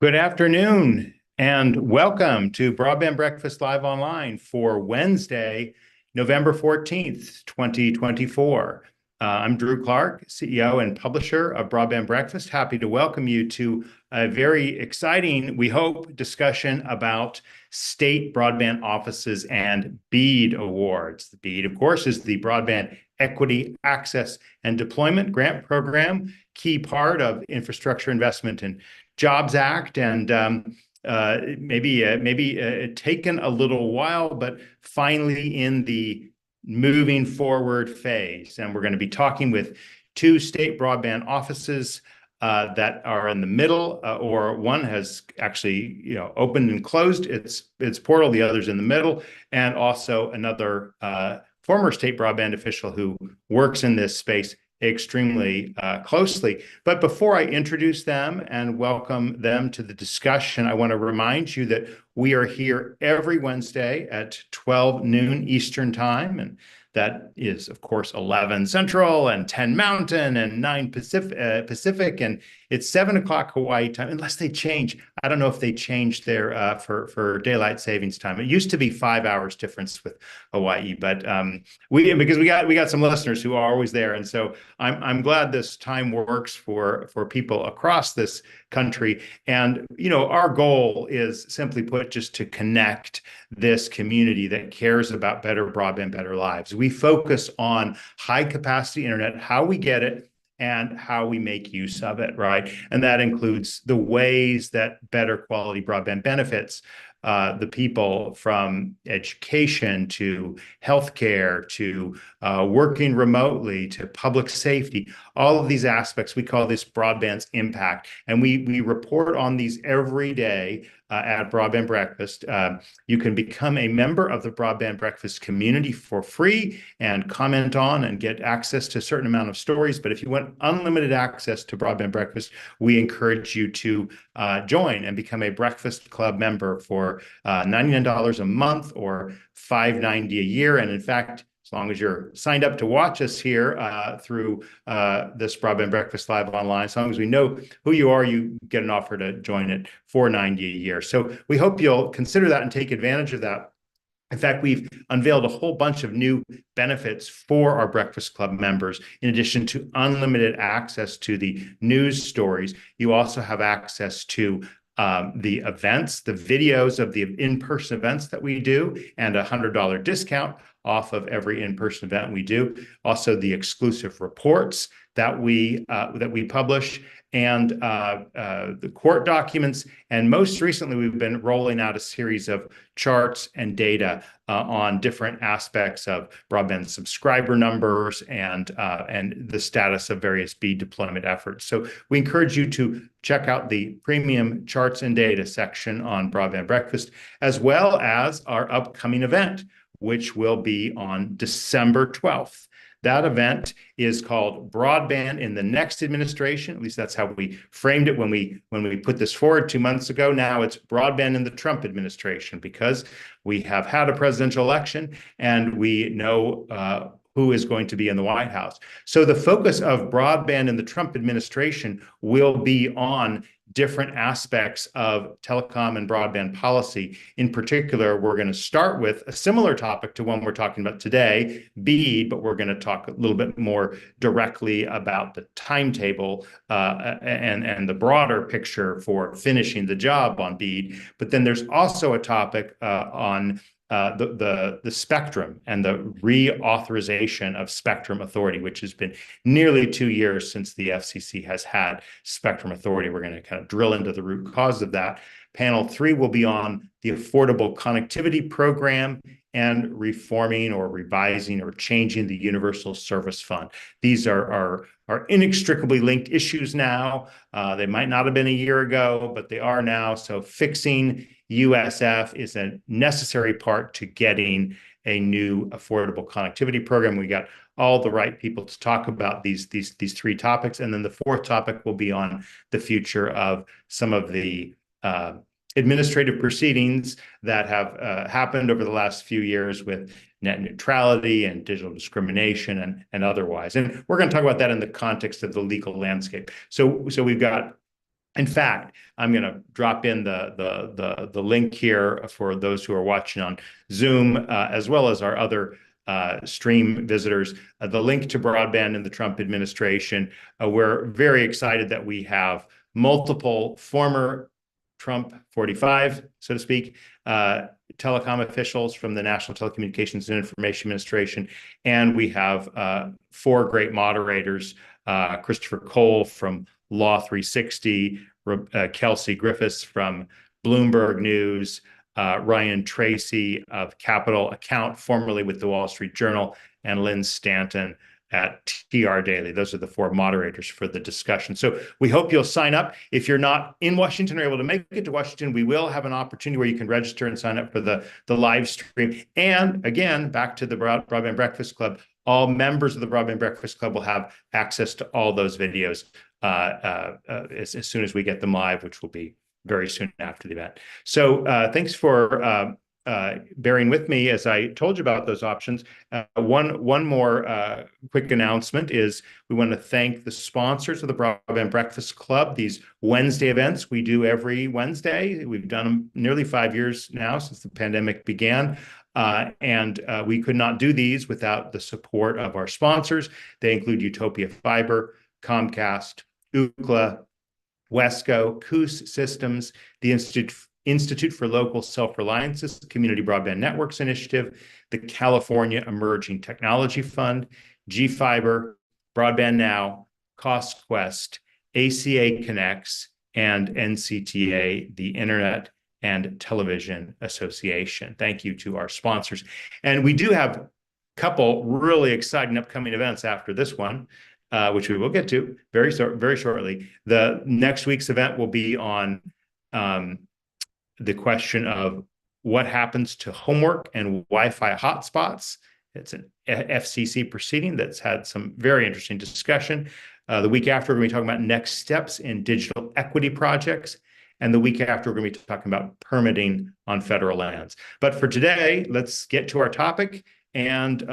Good afternoon and welcome to Broadband Breakfast Live Online for Wednesday, November 14th, 2024. I'm Drew Clark, CEO and publisher of Broadband Breakfast. Happy to welcome you to a very exciting, we hope, discussion about state broadband offices and BEAD awards. The BEAD, of course, is the Broadband Equity, Access, and Deployment Grant Program, key part of Infrastructure Investment and Jobs Act, and maybe taken a little while, but finally in the moving forward phase. And we're going to be talking with two state broadband offices that are in the middle, or one has actually, opened and closed its portal. The other's in the middle, and also another former state broadband official who works in this space extremely closely. But before I introduce them and welcome them to the discussion, I want to remind you that we are here every Wednesday at 12 noon Eastern Time, and that is, of course, 11 Central and 10 Mountain and 9 Pacific, and it's 7 o'clock Hawaii time, unless they change. I don't know if they changed their for daylight savings time. It used to be 5 hours difference with Hawaii, but because we got some listeners who are always there, and so I'm glad this time works for people across this country. And our goal is, simply put, just to connect this community that cares about better broadband, better lives. We focus on high capacity internet, how we get it, and how we make use of it, right? And that includes the ways that better quality broadband benefits the people, from education to healthcare to working remotely to public safety. All of these aspects, we call this broadband's impact. And we report on these every day at Broadband Breakfast. You can become a member of the Broadband Breakfast community for free and comment on and get access to a certain amount of stories. But if you want unlimited access to Broadband Breakfast, we encourage you to join and become a Breakfast Club member for $99 a month or $5.90 a year. And in fact, as long as you're signed up to watch us here through this Broadband Breakfast Live Online, as long as we know who you are, you get an offer to join at $4.90 a year. So we hope you'll consider that and take advantage of that. In fact, we've unveiled a whole bunch of new benefits for our Breakfast Club members. In addition to unlimited access to the news stories, you also have access to the events, the videos of the in-person events that we do, and a $100 discount off of every in-person event we do. Also, the exclusive reports that we publish, and the court documents. And most recently, we've been rolling out a series of charts and data on different aspects of broadband subscriber numbers and the status of various BEAD deployment efforts. So we encourage you to check out the premium charts and data section on Broadband Breakfast, as well as our upcoming event, which will be on December 12th. That event is called Broadband in the Next Administration. At least that's how we framed it when we put this forward 2 months ago. Now it's Broadband in the Trump administration, because we have had a presidential election and we know who is going to be in the White House. So the focus of broadband in the Trump administration will be on different aspects of telecom and broadband policy. In particular, we're going to start with a similar topic to one we're talking about today, BEAD, but we're going to talk a little bit more directly about the timetable and the broader picture for finishing the job on BEAD. But then there's also a topic on the spectrum and the reauthorization of spectrum authority, which has been nearly 2 years since the FCC has had spectrum authority. We're going to kind of drill into the root cause of that. Panel 3 will be on the Affordable Connectivity Program and reforming or revising or changing the Universal Service Fund. These are inextricably linked issues now. They might not have been a year ago, but they are now. So fixing USF is a necessary part to getting a new affordable connectivity program. We got all the right people to talk about these three topics. And then the fourth topic will be on the future of some of the administrative proceedings that have happened over the last few years with net neutrality and digital discrimination and otherwise. And we're going to talk about that in the context of the legal landscape. So we've got In fact, I'm going to drop in the link here for those who are watching on Zoom, as well as our other stream visitors, the link to broadband in the Trump administration. We're very excited that we have multiple former Trump 45, so to speak, telecom officials from the National Telecommunications and Information Administration, and we have 4 great moderators, Christopher Cole from Law 360, Kelsey Griffiths from Bloomberg News, Ryan Tracy of Capital Account, formerly with the Wall Street Journal, and Lynn Stanton at TR Daily. Those are the 4 moderators for the discussion. So we hope you'll sign up. If you're not in Washington or able to make it to Washington, we will have an opportunity where you can register and sign up for the live stream. And again, back to the Broadband Breakfast Club, all members of the Broadband Breakfast Club will have access to all those videos as soon as we get them live, which will be very soon after the event. So thanks for bearing with me as I told you about those options. One more quick announcement is we want to thank the sponsors of the Broadband Breakfast Club. These Wednesday events we do every Wednesday. We've done them nearly 5 years now since the pandemic began. And we could not do these without the support of our sponsors. They include Utopia Fiber, Comcast, Ookla, Wesco, Coos Systems, the Institute for Local Self-Reliance's Community Broadband Networks Initiative, the California Emerging Technology Fund, G-Fiber, Broadband Now, CostQuest, ACA Connects, and NCTA, the Internet and Television Association. Thank you to our sponsors. And we do have a couple really exciting upcoming events after this one, which we will get to very shortly. The next week's event will be on the question of what happens to homework and Wi-Fi hotspots. It's an FCC proceeding that's had some very interesting discussion. The week after, we're going to be talking about next steps in digital equity projects. And the week after, we're going to be talking about permitting on federal lands. But for today, let's get to our topic and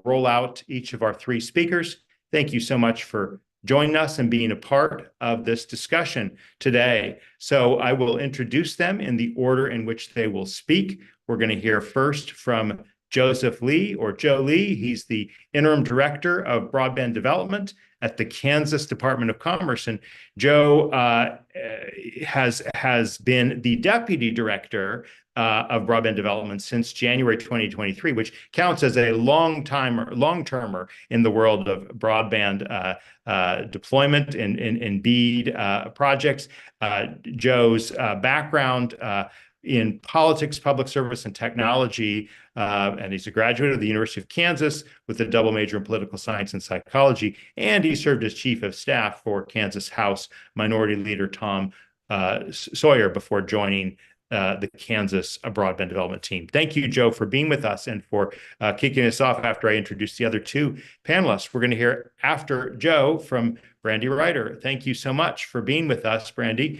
roll out each of our 3 speakers. Thank you so much for joining us and being a part of this discussion today. So I will introduce them in the order in which they will speak. We're going to hear first from Joseph Lee, or Joe Lee. He's the Interim Director of Broadband Development at the Kansas Department of Commerce. And Joe has been the Deputy Director of Broadband Development since January 2023, which counts as a long-termer in the world of broadband deployment in BEAD projects. Joe's background in politics, public service, and technology, and he's a graduate of the University of Kansas with a double major in political science and psychology, and he served as chief of staff for Kansas House Minority Leader Tom Sawyer before joining the Kansas Broadband Development Team. Thank you, Joe, for being with us and for kicking us off after I introduce the other 2 panelists. We're going to hear after Joe from Brandy Ryder. Thank you so much for being with us, Brandy.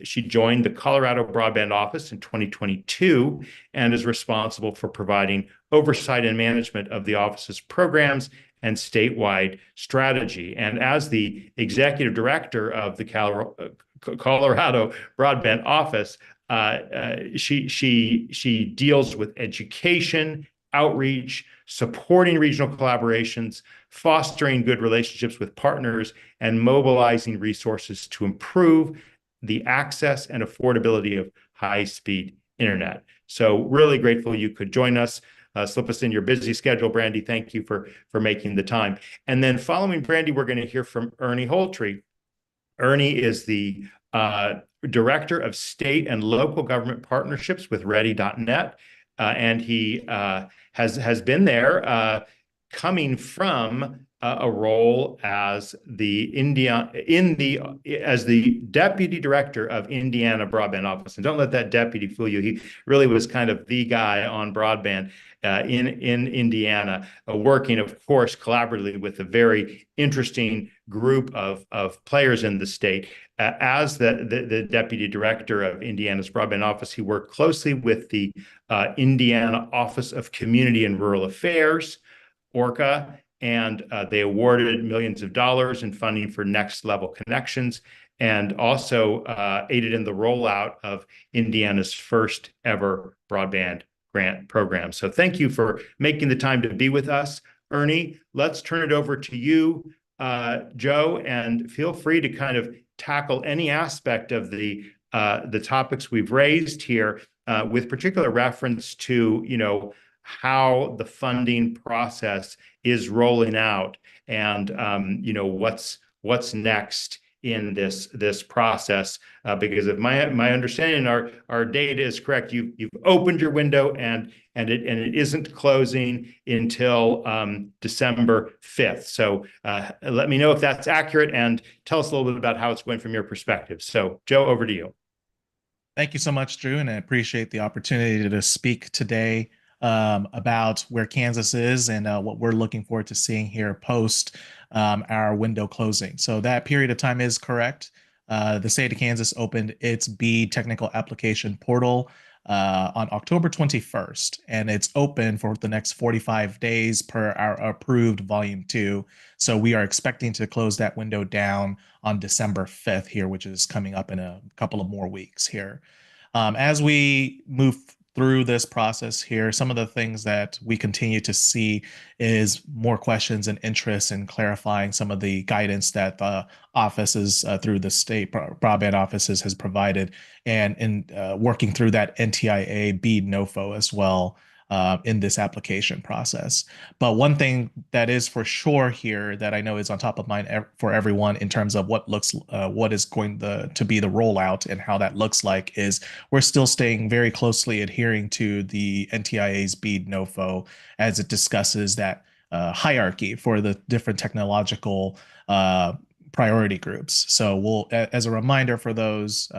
She joined the Colorado Broadband Office in 2022 and is responsible for providing oversight and management of the office's programs and statewide strategy. And as the executive director of the Colorado Broadband Office, she deals with education, outreach, supporting regional collaborations, fostering good relationships with partners, and mobilizing resources to improve the access and affordability of high-speed internet. So really grateful you could join us. Slip us in your busy schedule, Brandy. Thank you for making the time. And then following Brandy, we're going to hear from Ernie Holtree. Ernie is the Director of State and Local Government Partnerships with Ready.net, and he has been there coming from a role as the Deputy Director of Indiana Broadband Office. And don't let that deputy fool you. He really was kind of the guy on broadband in Indiana, working, of course, collaboratively with a very interesting group of players in the state. As the Deputy Director of Indiana's Broadband Office, he worked closely with the Indiana Office of Community and Rural Affairs, ORCA, and they awarded millions of dollars in funding for next level connections, and also aided in the rollout of Indiana's first ever broadband grant program. So thank you for making the time to be with us, Ernie. Let's turn it over to you, Joe, and feel free to kind of tackle any aspect of the topics we've raised here, with particular reference to, how the funding process is rolling out, and what's next in this process, because if my understanding, our data is correct, you've opened your window, and it isn't closing until December 5th. So let me know if that's accurate, and tell us a little bit about how it's going from your perspective. So Joe, over to you. Thank you so much, Drew, and I appreciate the opportunity to speak today about where Kansas is and what we're looking forward to seeing here post our window closing. So that period of time is correct. The state of Kansas opened its BEAD technical application portal on October 21st, and it's open for the next 45 days per our approved volume 2. So we are expecting to close that window down on December 5th here, which is coming up in a couple of more weeks here. As we move through this process here, some of the things that we continue to see is more questions and interest in clarifying some of the guidance that the offices through the state broadband offices has provided, and in working through that NTIA BEAD NOFO as well in this application process. But one thing that is for sure here that I know is on top of mind for everyone in terms of what is going to be the rollout and how that looks like is we're still staying very closely adhering to the NTIA's BEAD NOFO as it discusses that hierarchy for the different technological priority groups. So we'll, as a reminder for those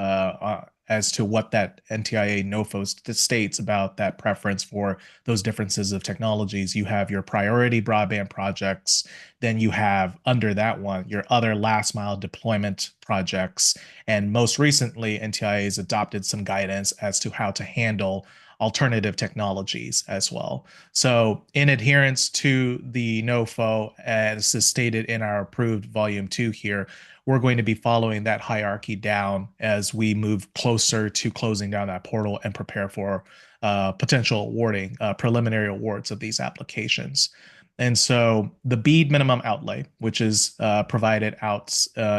as to what that NTIA NOFO states about that preference for those differences of technologies. You have your priority broadband projects, then you have under that one your other last mile deployment projects, and most recently NTIA has adopted some guidance as to how to handle alternative technologies as well. So in adherence to the NOFO, as is stated in our approved volume 2 here, we're going to be following that hierarchy down as we move closer to closing down that portal and prepare for potential awarding, preliminary awards of these applications. And so the BEAD minimum outlay, which is provided out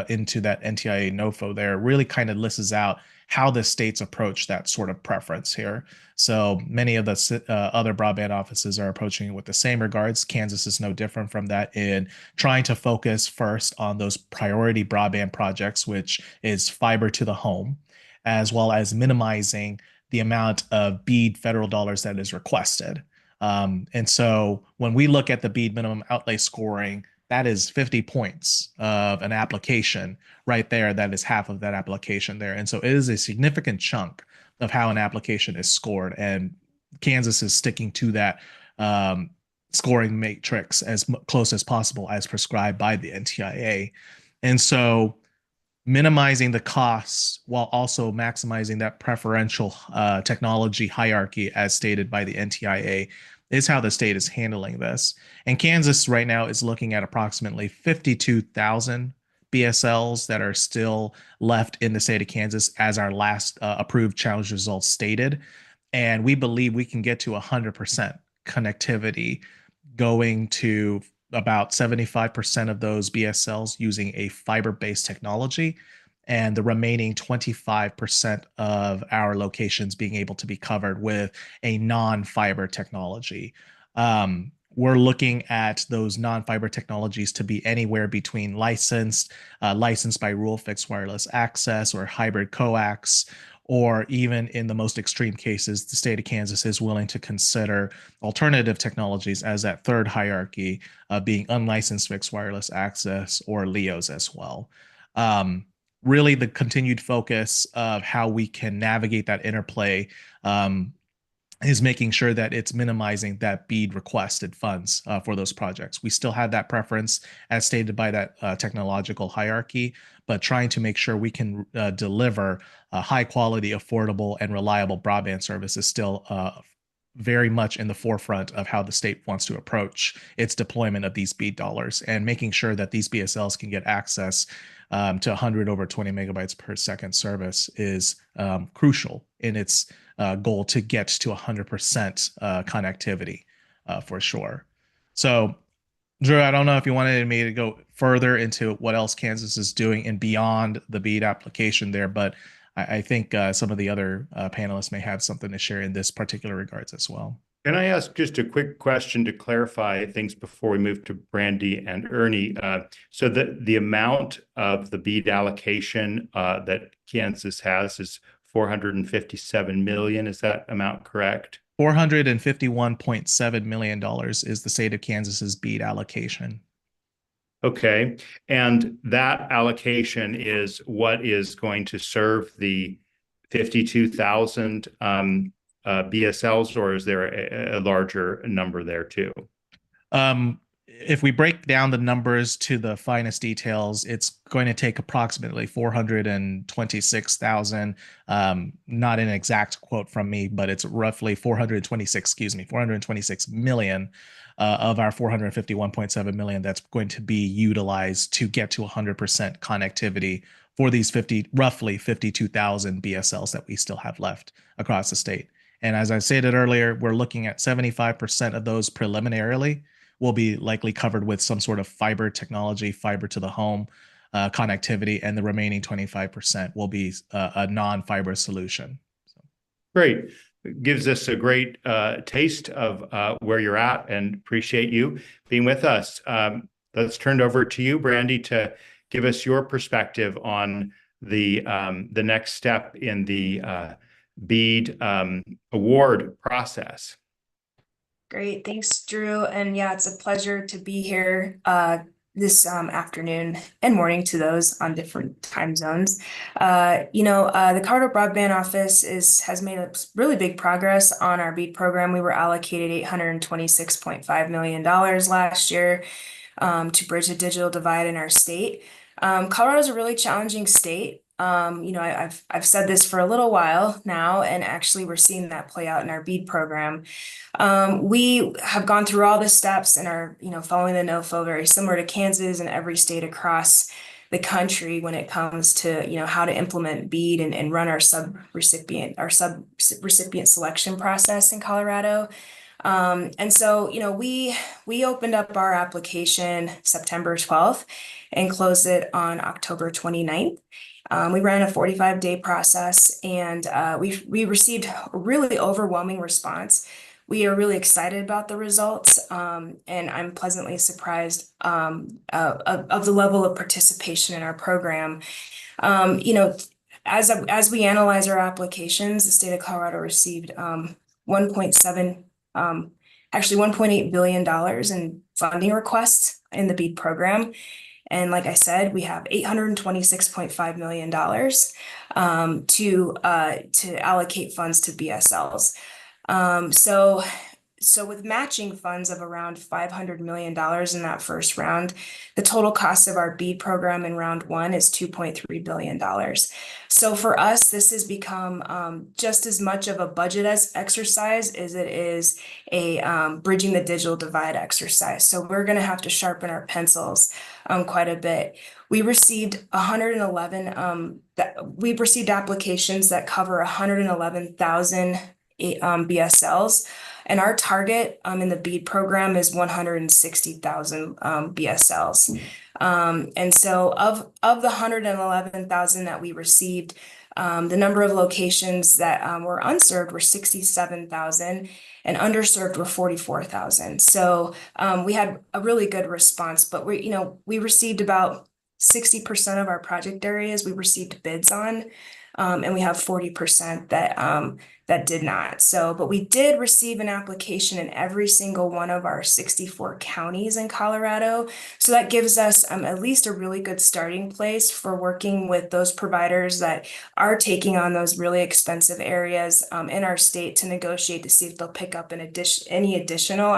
into that NTIA NOFO there, really kind of lists out how the states approach that sort of preference here. So many of the other broadband offices are approaching it with the same regards. Kansas is no different from that in trying to focus first on those priority broadband projects, which is fiber to the home, as well as minimizing the amount of BEAD federal dollars that is requested. And so when we look at the BEAD minimum outlay scoring, that is 50 points of an application right there. That is half of that application there. And so it is a significant chunk of how an application is scored. And Kansas is sticking to that scoring matrix as close as possible as prescribed by the NTIA. And so minimizing the costs while also maximizing that preferential technology hierarchy as stated by the NTIA is how the state is handling this. And Kansas right now is looking at approximately 52,000 BSLs that are still left in the state of Kansas as our last approved challenge results stated. And we believe we can get to 100% connectivity, going to about 75% of those BSLs using a fiber-based technology, and the remaining 25% of our locations being able to be covered with a non-fiber technology. We're looking at those non-fiber technologies to be anywhere between licensed by rural fixed wireless access or hybrid coax, or even in the most extreme cases, the state of Kansas is willing to consider alternative technologies as that third hierarchy, being unlicensed fixed wireless access or LEOs as well. Really, the continued focus of how we can navigate that interplay is making sure that it's minimizing that BEAD requested funds for those projects. We still have that preference as stated by that technological hierarchy, but trying to make sure we can deliver high quality, affordable, and reliable broadband service is still very much in the forefront of how the state wants to approach its deployment of these BEAD dollars, and making sure that these BSLs can get access to 100 over 20 megabytes per second service is crucial in its goal to get to 100% connectivity for sure. So, Drew, I don't know if you wanted me to go further into what else Kansas is doing and beyond the BEAD application there, but I think some of the other panelists may have something to share in this particular regards as well. Can I ask just a quick question to clarify things before we move to Brandy and Ernie? So the amount of the BEAD allocation that Kansas has is 457 million. Is that amount correct? $451.7 million is the state of Kansas's BEAD allocation. Okay. And that allocation is what is going to serve the 52,000 BSLs, or is there a larger number there too? If we break down the numbers to the finest details, it's going to take approximately 426,000. Not an exact quote from me, but it's roughly 426 million of our 451.7 million that's going to be utilized to get to 100% connectivity for these roughly 52,000 BSLs that we still have left across the state. And as I stated earlier, we're looking at 75% of those preliminarily will be likely covered with some sort of fiber technology, fiber to the home connectivity, and the remaining 25% will be a non-fiber solution. Great. It gives us a great taste of where you're at, and appreciate you being with us. Let's turn it over to you, Brandy, to give us your perspective on the next step in the BEAD award process. Great. Thanks, Drew. And yeah, it's a pleasure to be here this afternoon and morning to those on different time zones. The Colorado Broadband Office has made a really big progress on our BEAD program. We were allocated $826.5 million last year to bridge the digital divide in our state. Colorado is a really challenging state. I've said this for a little while now, and actually we're seeing that play out in our BEAD program. We have gone through all the steps and are, following the NOFO, very similar to Kansas and every state across the country when it comes to, how to implement BEAD and run our sub-recipient selection process in Colorado. And so, we opened up our application September 12th and closed it on October 29th. We ran a 45-day process, and we received a really overwhelming response. We are really excited about the results, and I'm pleasantly surprised of the level of participation in our program. As we analyze our applications, the state of Colorado received $1.8 billion in funding requests in the BEAD program. And like I said, we have $826.5 million to allocate funds to BSLs. So with matching funds of around $500 million in that first round, the total cost of our BEAD program in round one is $2.3 billion. So for us, this has become just as much of a budget exercise as it is a bridging the digital divide exercise. So we're going to have to sharpen our pencils quite a bit. We received applications that cover 111,000 BSLs. And our target in the BEAD program is 160,000 BSLs. And so of the 111,000 that we received, the number of locations that were unserved were 67,000 and underserved were 44,000. So we had a really good response, but we received about 60% of our project areas we received bids on, and we have 40% that did not. So, but we did receive an application in every single one of our 64 counties in Colorado. So that gives us at least a really good starting place for working with those providers that are taking on those really expensive areas in our state to negotiate to see if they'll pick up any additional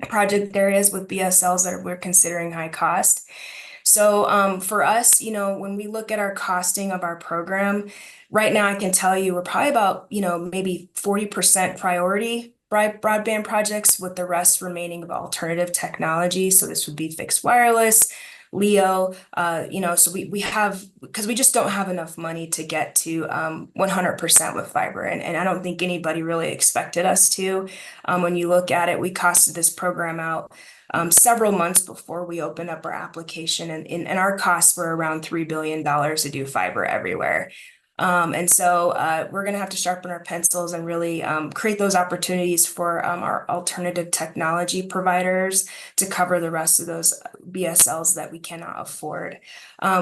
project areas with BSLs that we're considering high cost. So for us, when we look at our costing of our program, right now I can tell you we're probably about, maybe 40% priority broadband projects with the rest remaining of alternative technology. So this would be fixed wireless, LEO, so we have, because we just don't have enough money to get to 100% with fiber. And I don't think anybody really expected us to. When you look at it, we costed this program out several months before we opened up our application, and our costs were around $3 billion to do fiber everywhere. And so we're going to have to sharpen our pencils and really create those opportunities for our alternative technology providers to cover the rest of those BSLs that we cannot afford.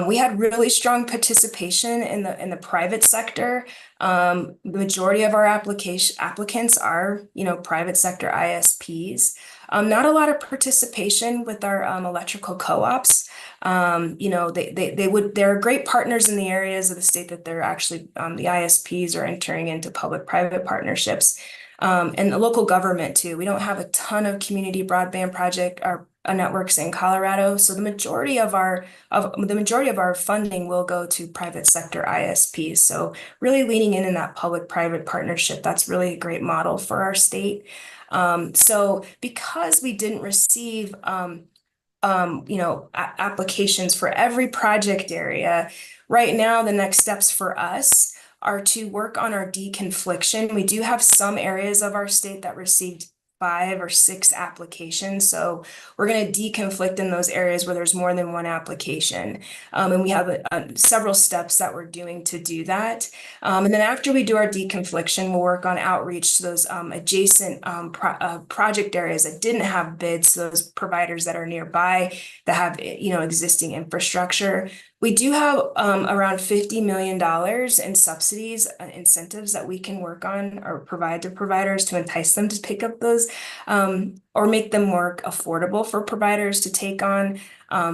We had really strong participation in the private sector. The majority of our applicants are, private sector ISPs. Not a lot of participation with our electrical co-ops. They're great partners in the areas of the state that they're actually, the ISPs are entering into public-private partnerships. And the local government too. We don't have a ton of community broadband project or networks in Colorado. So the majority of our funding will go to private sector ISPs. So really leaning in that public-private partnership, that's really a great model for our state. So because we didn't receive applications for every project area, right now the next steps for us are to work on our deconfliction. We do have some areas of our state that received 5 or 6 applications. So we're going to deconflict in those areas where there's more than one application. And we have several steps that we're doing to do that. And then after we do our deconfliction, we'll work on outreach to those adjacent project areas that didn't have bids, those providers that are nearby that have, existing infrastructure. We do have around $50 million in subsidies and incentives that we can work on or provide to providers to entice them to pick up those or make them more affordable for providers to take on.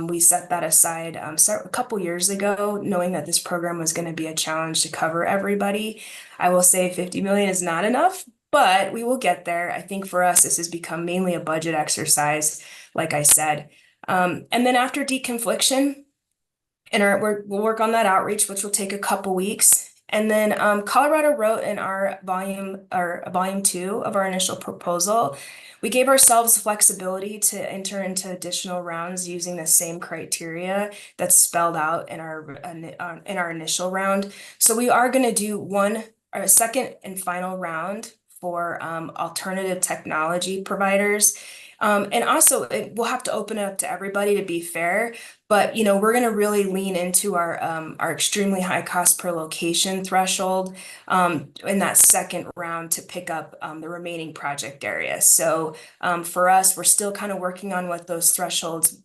We set that aside a couple years ago, knowing that this program was going to be a challenge to cover everybody. I will say 50 million is not enough, but we will get there. I think for us, this has become mainly a budget exercise, like I said. And then after deconfliction, we'll work on that outreach, which will take a couple weeks. And then Colorado wrote in our volume 2 of our initial proposal, we gave ourselves flexibility to enter into additional rounds using the same criteria that's spelled out in our initial round. So we are going to do a second and final round for alternative technology providers. And also, we'll have to open it up to everybody to be fair. But we're going to really lean into our extremely high cost per location threshold in that second round to pick up the remaining project areas. So for us, we're still kind of working on what those thresholds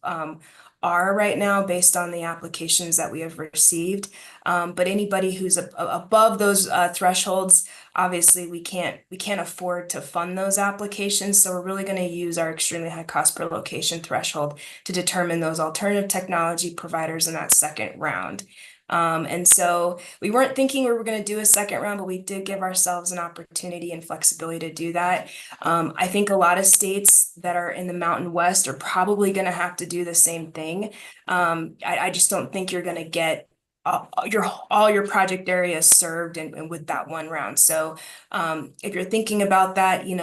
are right now based on the applications that we have received. But anybody who's above those thresholds, obviously we can't afford to fund those applications. So we're really going to use our extremely high cost per location threshold to determine those alternative technology providers in that second round. And so we weren't thinking we were going to do a second round, but we did give ourselves an opportunity and flexibility to do that. I think a lot of states that are in the Mountain West are probably going to have to do the same thing. I just don't think you're going to get all your project areas served and with that one round. So if you're thinking about that, you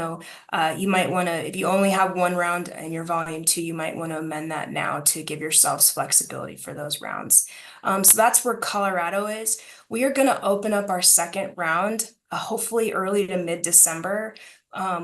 might want to, if you only have one round in your volume 2, you might want to amend that now to give yourselves flexibility for those rounds. So that's where Colorado is. We are going to open up our second round, hopefully early to mid-December.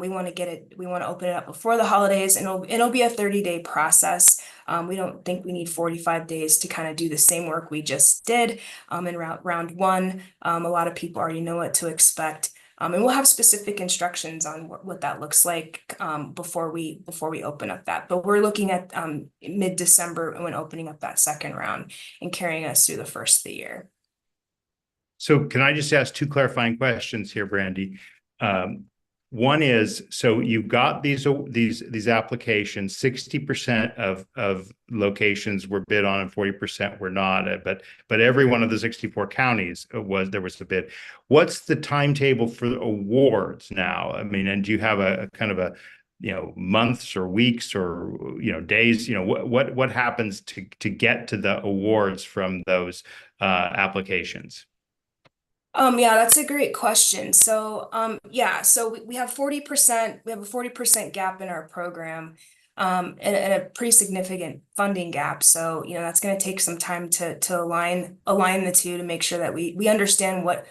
We want to open it up before the holidays, and it'll be a 30-day process. We don't think we need 45 days to kind of do the same work we just did in round 1. A lot of people already know what to expect. And we'll have specific instructions on what that looks like before we open up that. But we're looking at mid-December when opening up that second round and carrying us through the first of the year. So can I just ask 2 clarifying questions here, Brandy? One is, so you've got these applications, 60% of locations were bid on and 40% were not, but every one of the 64 counties there was a bid. What's the timetable for the awards now? I mean, and do you have a kind of months or weeks or days? What happens to get to the awards from those applications? Yeah, that's a great question. So, yeah, so we have 40%, we have a 40% gap in our program, and a pretty significant funding gap. So, that's going to take some time to align the two to make sure that we understand what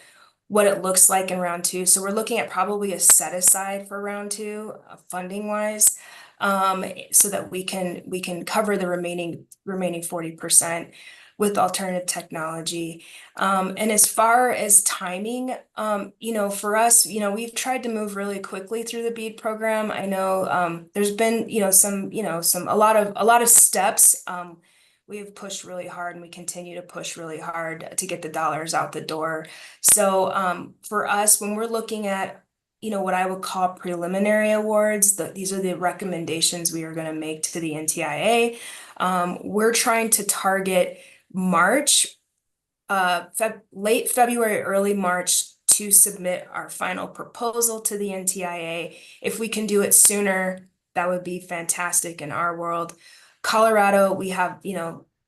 it looks like in round two. So we're looking at probably a set aside for round two, funding wise, so that we can cover the remaining 40% with alternative technology. And as far as timing, for us, we've tried to move really quickly through the BEAD program. I know there's been, a lot of steps. We have pushed really hard, and we continue to push really hard to get the dollars out the door. So for us, when we're looking at what I would call preliminary awards, these are the recommendations we are going to make to the NTIA. We're trying to target March, late February, early March to submit our final proposal to the NTIA. If we can do it sooner, that would be fantastic in our world. Colorado, we have,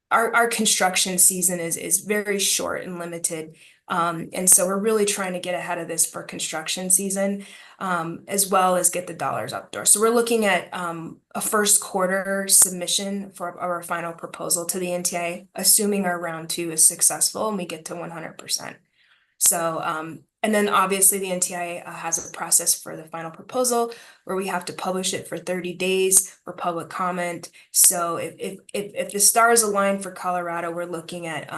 our construction season is very short and limited. And so we're really trying to get ahead of this for construction season, as well as get the dollars out the door. So we're looking at a first quarter submission for our final proposal to the NTIA, assuming our round two is successful and we get to 100%. So, and then obviously the NTIA has a process for the final proposal where we have to publish it for 30 days for public comment. So if the stars align for Colorado, we're looking at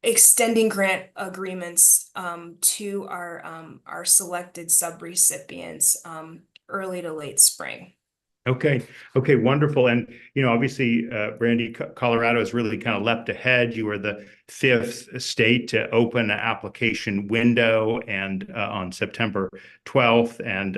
extending grant agreements to our selected subrecipients early to late spring. Okay, wonderful. And obviously, Brandy, Colorado has really kind of leapt ahead. You were the 5th state to open an application window, and on September 12th, and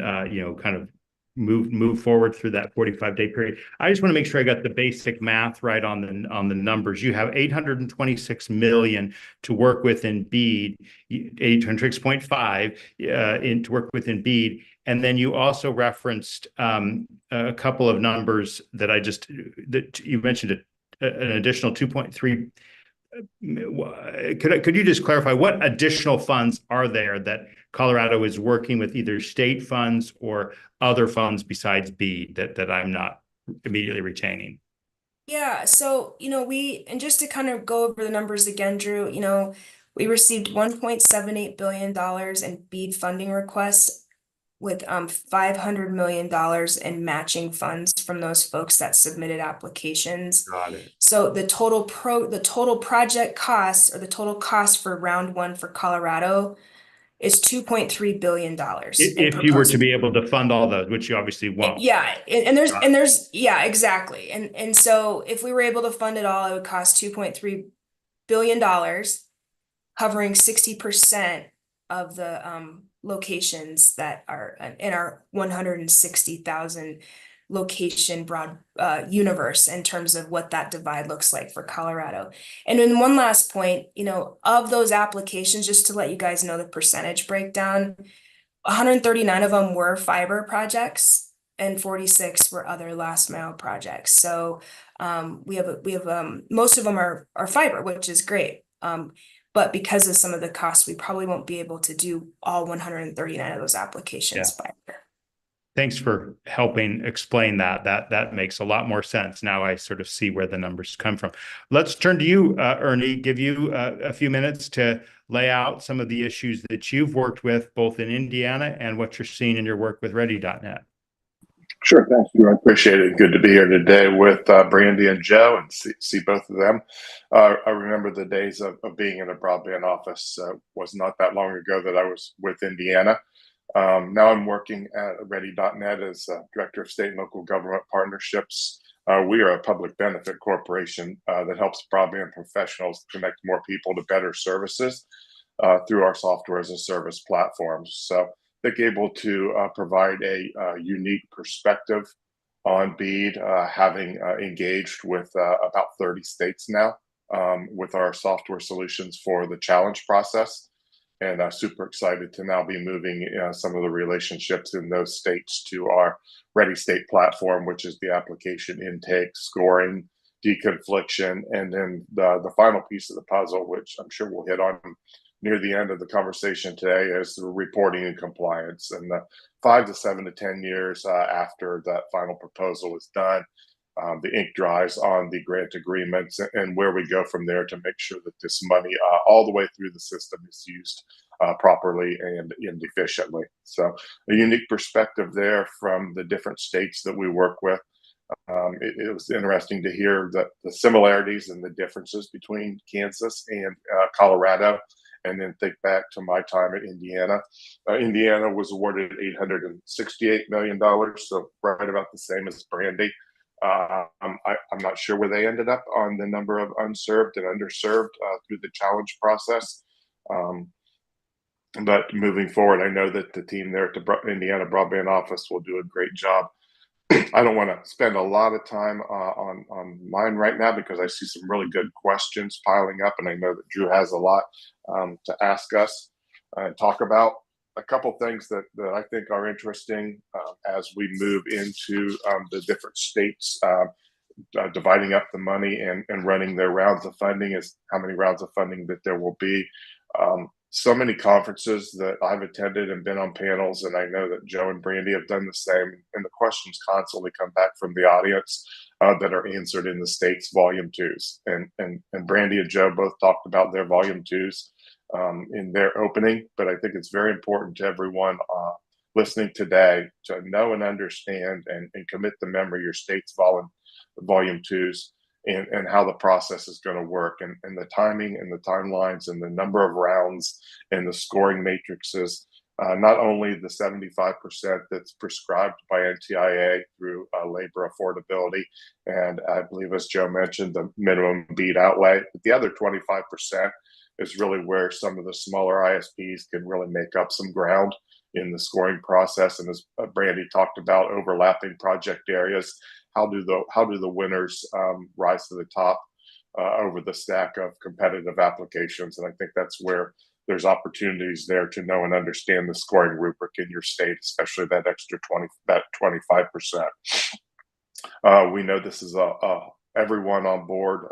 kind of move forward through that 45-day period. I just want to make sure I got the basic math right on the numbers. You have $826 million to work with in BEAD, 826.5 to work within BEAD. And then you also referenced a couple of numbers that you mentioned an additional 2.3. Could you just clarify what additional funds are there that Colorado is working with, either state funds or other funds besides BEAD that I'm not immediately retaining? Yeah, so and just to kind of go over the numbers again, Drew, we received $1.78 billion in BEAD funding requests, with $500 million in matching funds from those folks that submitted applications. Got it. So the total project cost, or the total cost for round one for Colorado, is $2.3 billion. If you were to be able to fund all those, which you obviously won't. Yeah, and there's yeah, exactly. And so if we were able to fund it all, it would cost $2.3 billion, covering 60% of the locations that are in our 160,000 location broad universe, in terms of what that divide looks like for Colorado. And then one last point, of those applications, just to let you guys know the percentage breakdown, 139 of them were fiber projects and 46 were other last mile projects. So we have most of them are fiber, which is great. But because of some of the costs, we probably won't be able to do all 139 of those applications by year. Thanks for helping explain that. That makes a lot more sense. Now I sort of see where the numbers come from. Let's turn to you, Ernie, give you a few minutes to lay out some of the issues that you've worked with both in Indiana and what you're seeing in your work with Ready.net. Sure, thank you. I appreciate it. Good to be here today with Brandy and Joe and see both of them. I remember the days of being in a broadband office. Was not that long ago that I was with Indiana. Now I'm working at Ready.net as Director of State and Local Government Partnerships. We are a public benefit corporation that helps broadband professionals connect more people to better services through our software as a service platforms. So they're able to provide a unique perspective on BEAD, having engaged with about 30 states now with our software solutions for the challenge process. and super excited to now be moving some of the relationships in those states to our Ready State platform, which is the application intake, scoring, deconfliction, and then the final piece of the puzzle, which I'm sure we'll hit on near the end of the conversation today, is the reporting and compliance. And the 5 to 7 to 10 years after that final proposal is done, the ink dries on the grant agreements and where we go from there to make sure that this money all the way through the system is used properly and efficiently. So a unique perspective there from the different states that we work with. It was interesting to hear the similarities and the differences between Kansas and Colorado, and then think back to my time at Indiana. Indiana was awarded $868 million, so right about the same as Brandy. I'm not sure where they ended up on the number of unserved and underserved through the challenge process. But moving forward, I know that the team there at the Indiana Broadband Office will do a great job. I don't want to spend a lot of time on mine right now because I see some really good questions piling up, and I know that Drew has a lot to ask us and talk about. A couple things that I think are interesting as we move into the different states dividing up the money and running their rounds of funding is how many rounds of funding that there will be. So many conferences that I've attended and been on panels, and I know that Joe and Brandy have done the same, and the questions constantly come back from the audience that are answered in the state's volume twos. And Brandy and Joe both talked about their volume twos in their opening, but I think it's very important to everyone listening today to know and understand and commit to memory your state's volume twos. And how the process is going to work, and the timing and the timelines and the number of rounds and the scoring matrices, not only the 75% that's prescribed by NTIA through labor affordability, and I believe, as Joe mentioned, the minimum BEAD outlay, but the other 25% is really where some of the smaller ISPs can really make up some ground in the scoring process. And as Brandy talked about, overlapping project areas, how do the winners rise to the top over the stack of competitive applications? And I think that's where there's opportunities there to know and understand the scoring rubric in your state, especially that extra 25%. We know this is a everyone on board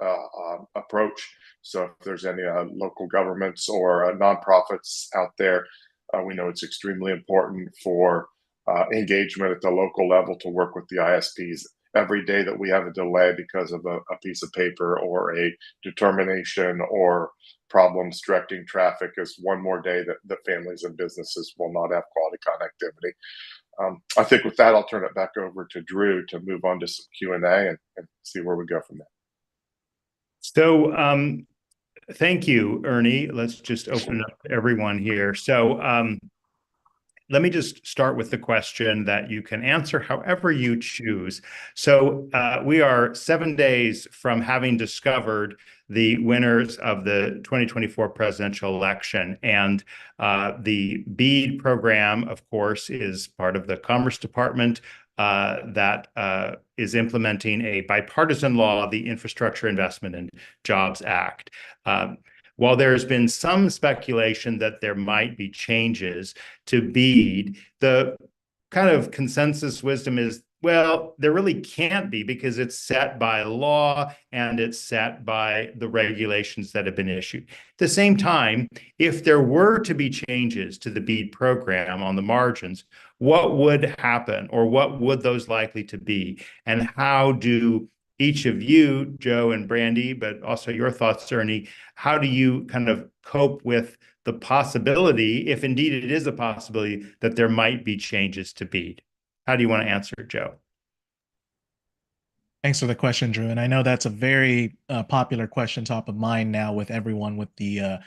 approach. So if there's any local governments or nonprofits out there, we know it's extremely important for engagement at the local level to work with the ISPs. Every day that we have a delay because of a piece of paper or a determination or problems directing traffic is one more day that families and businesses will not have quality connectivity. I think with that, I'll turn it back over to Drew to move on to some Q&A and see where we go from there. So thank you, Ernie. Let's just open up everyone here. So let me just start with the question that you can answer however you choose. So we are 7 days from having discovered the winners of the 2024 presidential election. And the BEAD program, of course, is part of the Commerce Department that is implementing a bipartisan law, the Infrastructure Investment and Jobs Act. While there's been some speculation that there might be changes to BEAD, the kind of consensus wisdom is, well, there really can't be because it's set by law and it's set by the regulations that have been issued. At the same time, if there were to be changes to the BEAD program on the margins, what would happen, or what would those likely to be? And how do each of you, Joe and Brandy, but also your thoughts, Ernie, how do you kind of cope with the possibility, if indeed it is a possibility, that there might be changes to BEAD? How do you want to answer, Joe? Thanks for the question, Drew. And I know that's a very popular question, top of mind now with everyone with the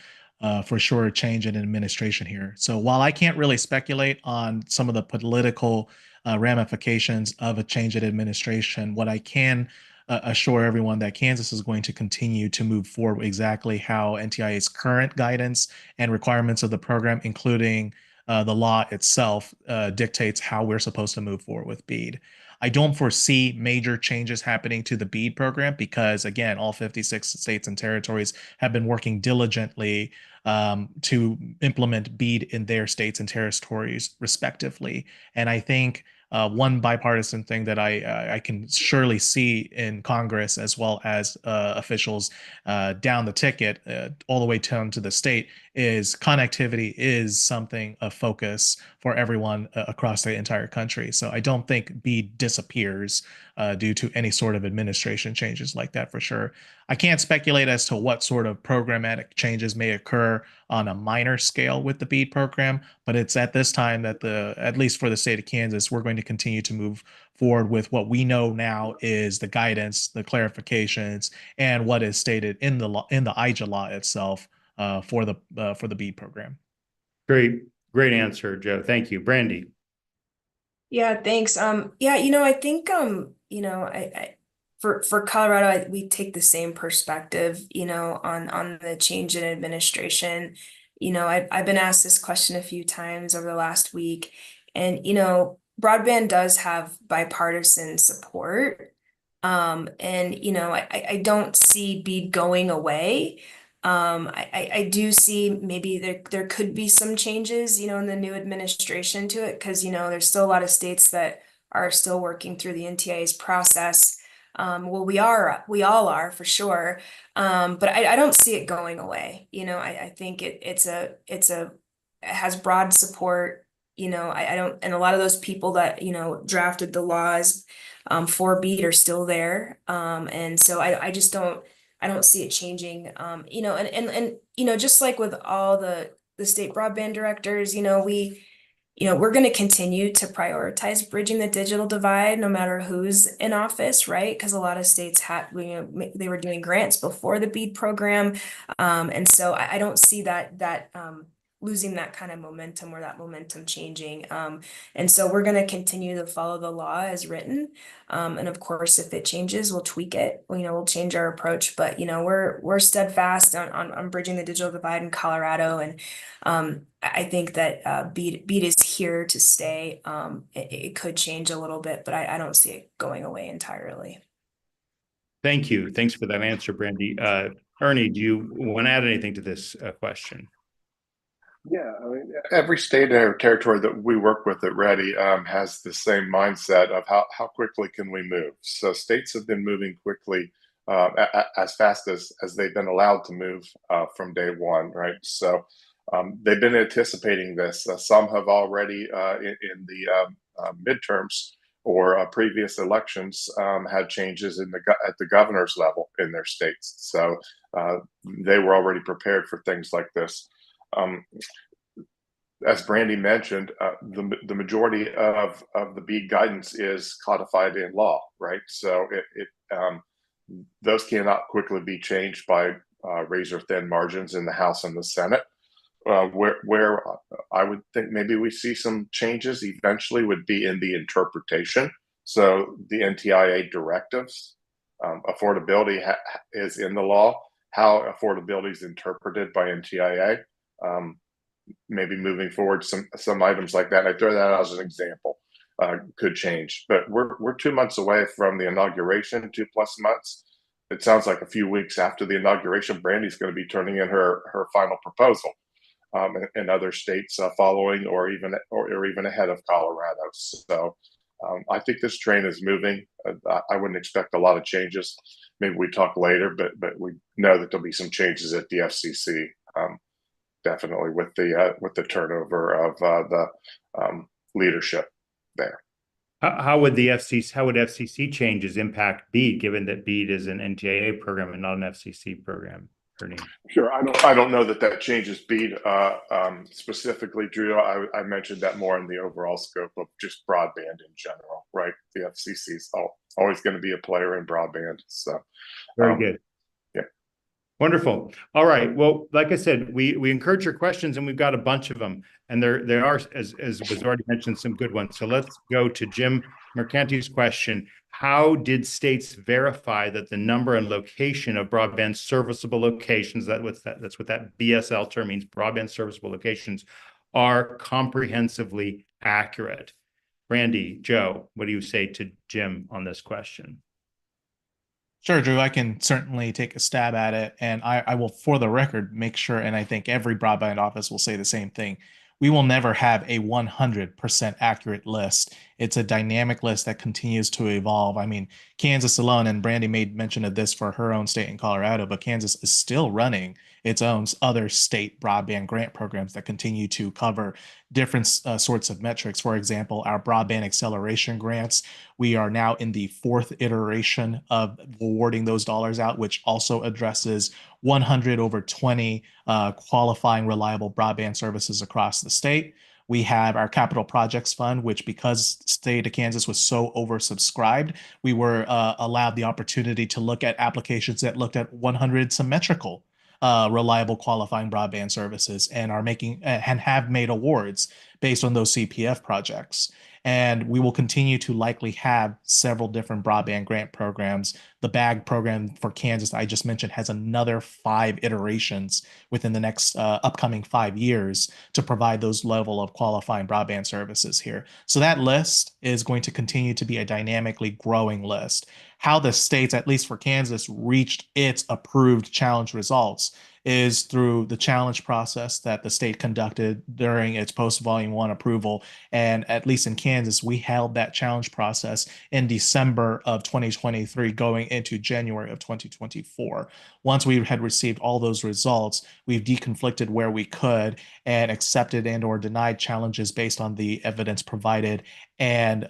for sure change in administration here. So while I can't really speculate on some of the political ramifications of a change in administration, what I can assure everyone that Kansas is going to continue to move forward exactly how NTIA's current guidance and requirements of the program, including the law itself, dictates how we're supposed to move forward with BEAD. I don't foresee major changes happening to the BEAD program because, again, all 56 states and territories have been working diligently to implement BEAD in their states and territories respectively. And I think one bipartisan thing that I can surely see in Congress as well as officials down the ticket all the way down to the state is connectivity is something of focus for everyone across the entire country. So I don't think BEAD disappears due to any sort of administration changes like that for sure. I can't speculate as to what sort of programmatic changes may occur on a minor scale with the BEAD program, but it's at this time that at least for the state of Kansas, we're going to continue to move forward with what we know now is the guidance, the clarifications, and what is stated in the law, in the IJA law itself for the BEAD program. Great answer, Joe. Thank you. Brandy. Yeah, thanks. Yeah, I think I for Colorado, we take the same perspective, on the change in administration. I've been asked this question a few times over the last week, and broadband does have bipartisan support. And I don't see BEAD going away. I do see maybe there could be some changes, in the new administration to it, because there's still a lot of states that are still working through the NTIA's process. Well, we all are for sure. But I don't see it going away. I think it has broad support. I don't, and a lot of those people that drafted the laws for BEAD are still there. And so I just don't see it changing. And just like with all the state broadband directors, we're going to continue to prioritize bridging the digital divide no matter who's in office, right? Because a lot of states had, they were doing grants before the BEAD program. And so I don't see that losing that kind of momentum or that momentum changing. And so we're going to continue to follow the law as written. And of course, if it changes, we'll tweak it. We'll change our approach, but we're steadfast on bridging the digital divide in Colorado. And I think that BEAD is here to stay. It could change a little bit, but I don't see it going away entirely. Thank you. Thanks for that answer, Brandy. Ernie, do you want to add anything to this question? Yeah, I mean, every state or territory that we work with at Ready has the same mindset of how quickly can we move. So states have been moving quickly as fast as they've been allowed to move from day one, right? So they've been anticipating this. Some have already in the midterms or previous elections had changes at the governor's level in their states. So they were already prepared for things like this. As Brandy mentioned, the majority of the BEAD guidance is codified in law, right? So those cannot quickly be changed by razor thin margins in the House and the Senate. Where I would think maybe we see some changes eventually would be in the interpretation. So the NTIA directives, affordability is in the law. How affordability is interpreted by NTIA, maybe moving forward, some items like that. I throw that out as an example. Could change, but we're 2 months away from the inauguration, 2+ months. It sounds like a few weeks after the inauguration, Brandy's going to be turning in her final proposal, and other states following, or even ahead of Colorado. So I think this train is moving. I wouldn't expect a lot of changes. Maybe we talk later, but we know that there'll be some changes at the FCC. Definitely with the turnover of the leadership there. How would FCC changes impact BEAD, given that BEAD is an NTIA program and not an FCC program? Ernie. Sure, I don't know that changes BEAD specifically, Drew. I mentioned that more in the overall scope of just broadband in general, right? The FCC is always going to be a player in broadband. So very good. Yeah. Wonderful. All right. Well, like I said, we encourage your questions, and we've got a bunch of them, and there are, as was already mentioned, some good ones. So let's go to Jim Mercanti's question. How did states verify that the number and location of broadband serviceable locations, that's what that BSL term means, broadband serviceable locations, are comprehensively accurate? Brandy, Joe, what do you say to Jim on this question? Sure, Drew, I can certainly take a stab at it. And I will, for the record, make sure, and I think every broadband office will say the same thing. We will never have a 100% accurate list. It's a dynamic list that continues to evolve. I mean, Kansas alone, and Brandy made mention of this for her own state in Colorado, but Kansas is still running its own other state broadband grant programs that continue to cover different sorts of metrics. For example, our broadband acceleration grants, we are now in the fourth iteration of awarding those dollars out, which also addresses 100 over 20 qualifying reliable broadband services across the state. We have our capital projects fund, which because state of Kansas was so oversubscribed, we were allowed the opportunity to look at applications that looked at 100 symmetrical reliable qualifying broadband services and are making and have made awards based on those CPF projects. And we will continue to likely have several different broadband grant programs. The BAG program for Kansas I just mentioned has another 5 iterations within the next upcoming 5 years to provide those level of qualifying broadband services here. So that list is going to continue to be a dynamically growing list. How the states, at least for Kansas, reached its approved challenge results is through the challenge process that the state conducted during its post volume 1 approval. And at least in Kansas, we held that challenge process in December of 2023 going into January of 2024. Once we had received all those results, we've deconflicted where we could and accepted and or denied challenges based on the evidence provided and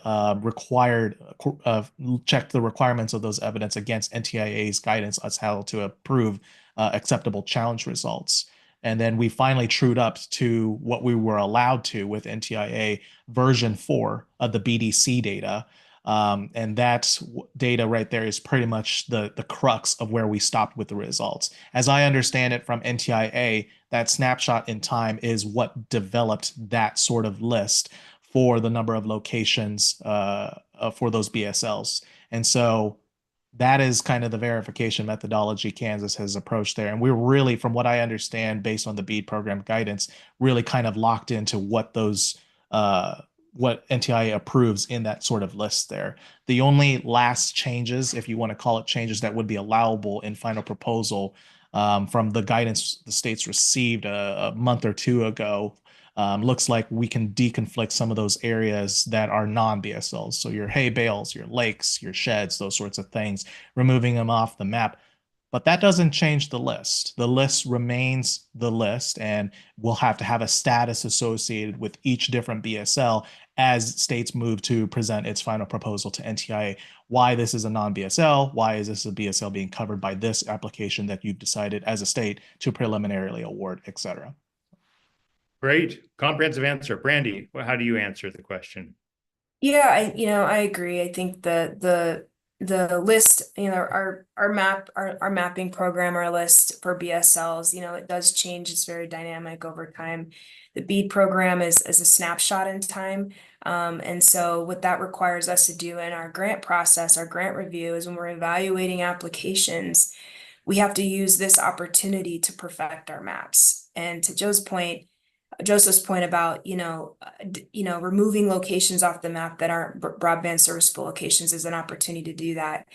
checked the requirements of those evidence against NTIA's guidance as how to approve acceptable challenge results. And then we finally trued up to what we were allowed to with NTIA version 4 of the BDC data. And that data right there is pretty much the crux of where we stopped with the results. As I understand it from NTIA, that snapshot in time is what developed that sort of list for the number of locations for those BSLs. And so that is kind of the verification methodology Kansas has approached there. And we're really, from what I understand, based on the BEAD program guidance, really kind of locked into what those what NTIA approves in that sort of list there. The only last changes, if you want to call it changes, that would be allowable in final proposal from the guidance the states received a month or two ago. Looks like we can deconflict some of those areas that are non-BSLs. So your hay bales, your lakes, your sheds, those sorts of things, removing them off the map. But that doesn't change the list. The list remains the list, and we'll have to have a status associated with each different BSL as states move to present its final proposal to NTIA. Why this is a non-BSL, why is this a BSL being covered by this application that you've decided as a state to preliminarily award, et cetera. Great, comprehensive answer. Brandy, how do you answer the question? Yeah, I agree. I think the list, our mapping program, our list for BSLs, it does change. It's very dynamic over time. The BEAD program is a snapshot in time. And so what that requires us to do in our grant process, our grant review, is when we're evaluating applications, we have to use this opportunity to perfect our maps. And to Joseph's point about, removing locations off the map that aren't broadband serviceable locations is an opportunity to do that.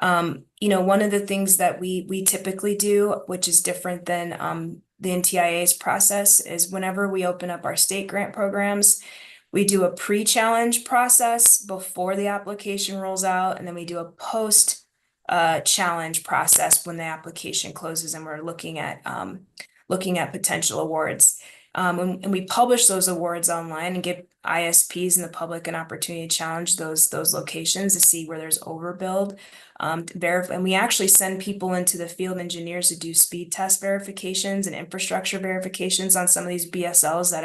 One of the things that we typically do, which is different than the NTIA's process, is whenever we open up our state grant programs, we do a pre-challenge process before the application rolls out, and then we do a post challenge process when the application closes and we're looking at potential awards. And we publish those awards online and give ISPs and the public an opportunity to challenge those locations to see where there's overbuild. And we actually send people into the field, engineers, to do speed test verifications and infrastructure verifications on some of these BSLs that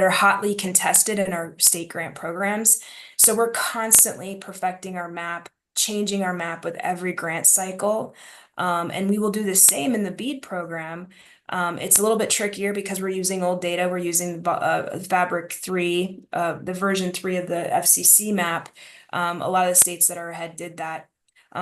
are hotly contested in our state grant programs. So we're constantly perfecting our map, changing our map with every grant cycle. And we will do the same in the BEAD program. It's a little bit trickier because we're using old data. We're using Fabric 3, the version 3 of the FCC map. A lot of the states that are ahead did that.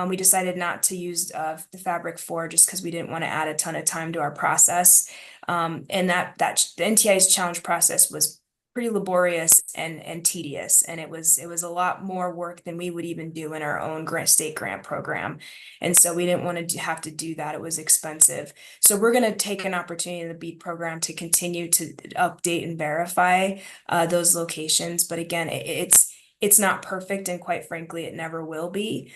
We decided not to use the Fabric 4 just because we didn't want to add a ton of time to our process. And the NTIA's challenge process was pretty laborious and tedious, and it was a lot more work than we would even do in our own state grant program. And so we didn't want to have to do that. It was expensive. So we're going to take an opportunity in the BEAD program to continue to update and verify those locations. But again, it's not perfect, and quite frankly, it never will be.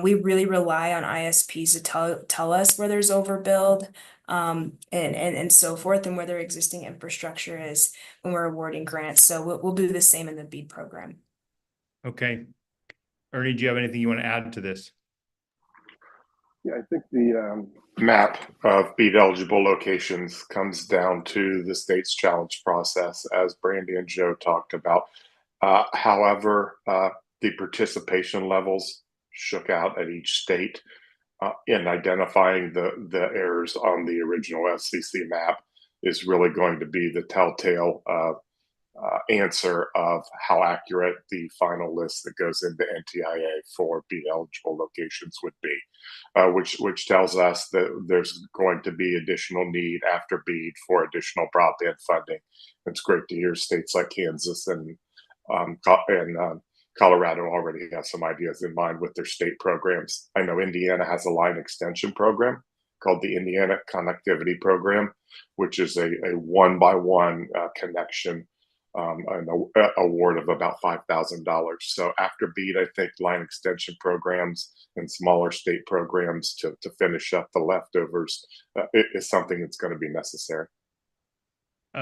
We really rely on ISPs to tell us where there's overbuild, and so forth, and where their existing infrastructure is when we're awarding grants. So we'll do the same in the BEAD program. Okay. Ernie, do you have anything you want to add to this? Yeah, I think the map of BEAD eligible locations comes down to the state's challenge process, as Brandy and Joe talked about. However, the participation levels shook out at each state in identifying the errors on the original FCC map is really going to be the telltale answer of how accurate the final list that goes into NTIA for BEAD eligible locations would be, which tells us that there's going to be additional need after BEAD for additional broadband funding. It's great to hear states like Kansas and Colorado already have some ideas in mind with their state programs. I know Indiana has a line extension program called the Indiana Connectivity Program, which is a one-by-one connection, an award of about $5,000. So after BEAD, I think line extension programs and smaller state programs to finish up the leftovers is something that's going to be necessary.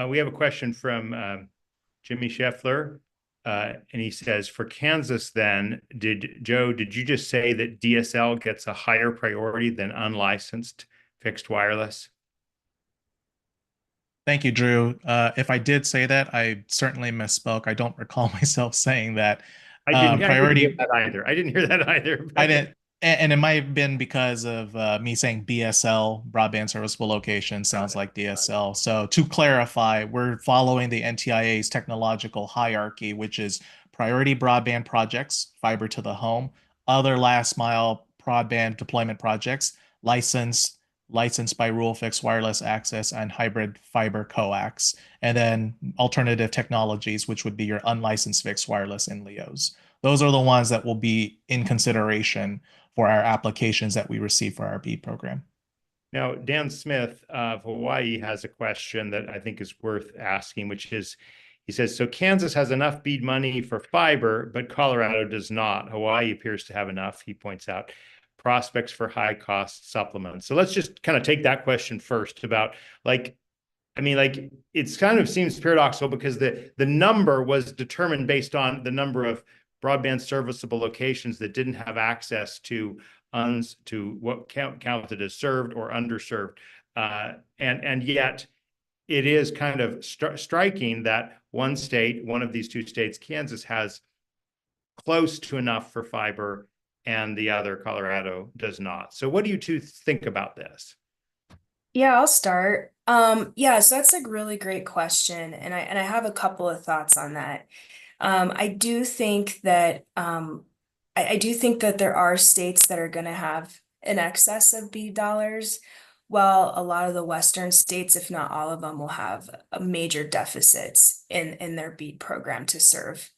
We have a question from Jimmy Scheffler. And he says, for Kansas, then, Joe, did you just say that DSL gets a higher priority than unlicensed fixed wireless? Thank you, Drew. If I did say that, I certainly misspoke. I don't recall myself saying that. I didn't hear that either. I didn't hear that either. I didn't. And it might have been because of me saying BSL, broadband serviceable location, sounds like DSL. So to clarify, we're following the NTIA's technological hierarchy, which is priority broadband projects, fiber to the home, other last mile broadband deployment projects, licensed by rule fixed wireless access and hybrid fiber coax, and then alternative technologies, which would be your unlicensed fixed wireless and LEOs. Those are the ones that will be in consideration for our applications that we receive for our BEAD program. Now, Dan Smith of Hawaii has a question that I think is worth asking, which is, he says, so Kansas has enough BEAD money for fiber, but Colorado does not. Hawaii appears to have enough, he points out. Prospects for high cost supplements. So let's just kind of take that question first about it's kind of seems paradoxical because the number was determined based on the number of broadband serviceable locations that didn't have access to what counted as served or underserved. And yet it is kind of striking that one of these two states, Kansas, has close to enough for fiber and the other, Colorado, does not. So what do you two think about this? Yeah, I'll start. Yeah, so that's a really great question, and I have a couple of thoughts on that. I do think that I do think that there are states that are going to have an excess of BEAD dollars, while a lot of the Western states, if not all of them, will have major deficits in their BEAD program to serve.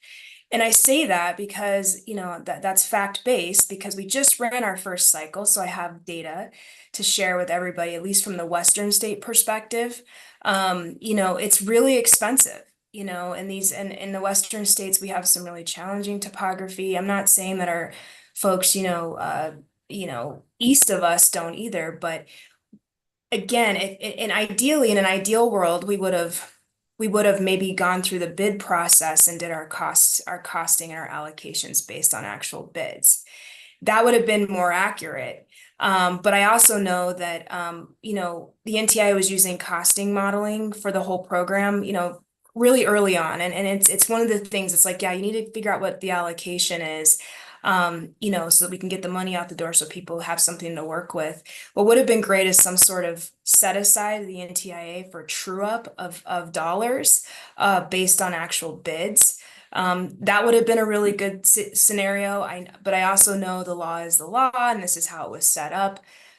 And I say that because, that's fact-based, because we just ran our first cycle. So I have data to share with everybody, at least from the Western state perspective. It's really expensive, in the Western states, we have some really challenging topography. I'm not saying that our folks, east of us don't either, but again, ideally, in an ideal world, we would have maybe gone through the bid process and did our costing and our allocations based on actual bids. That would have been more accurate. But I also know that, the NTI was using costing modeling for the whole program, really early on. And it's one of the things, it's like, yeah, you need to figure out what the allocation is, so that we can get the money out the door so people have something to work with. What would have been great is some sort of set aside of the NTIA for true up of dollars based on actual bids. That would have been a really good scenario. But I also know the law is the law, and this is how it was set up.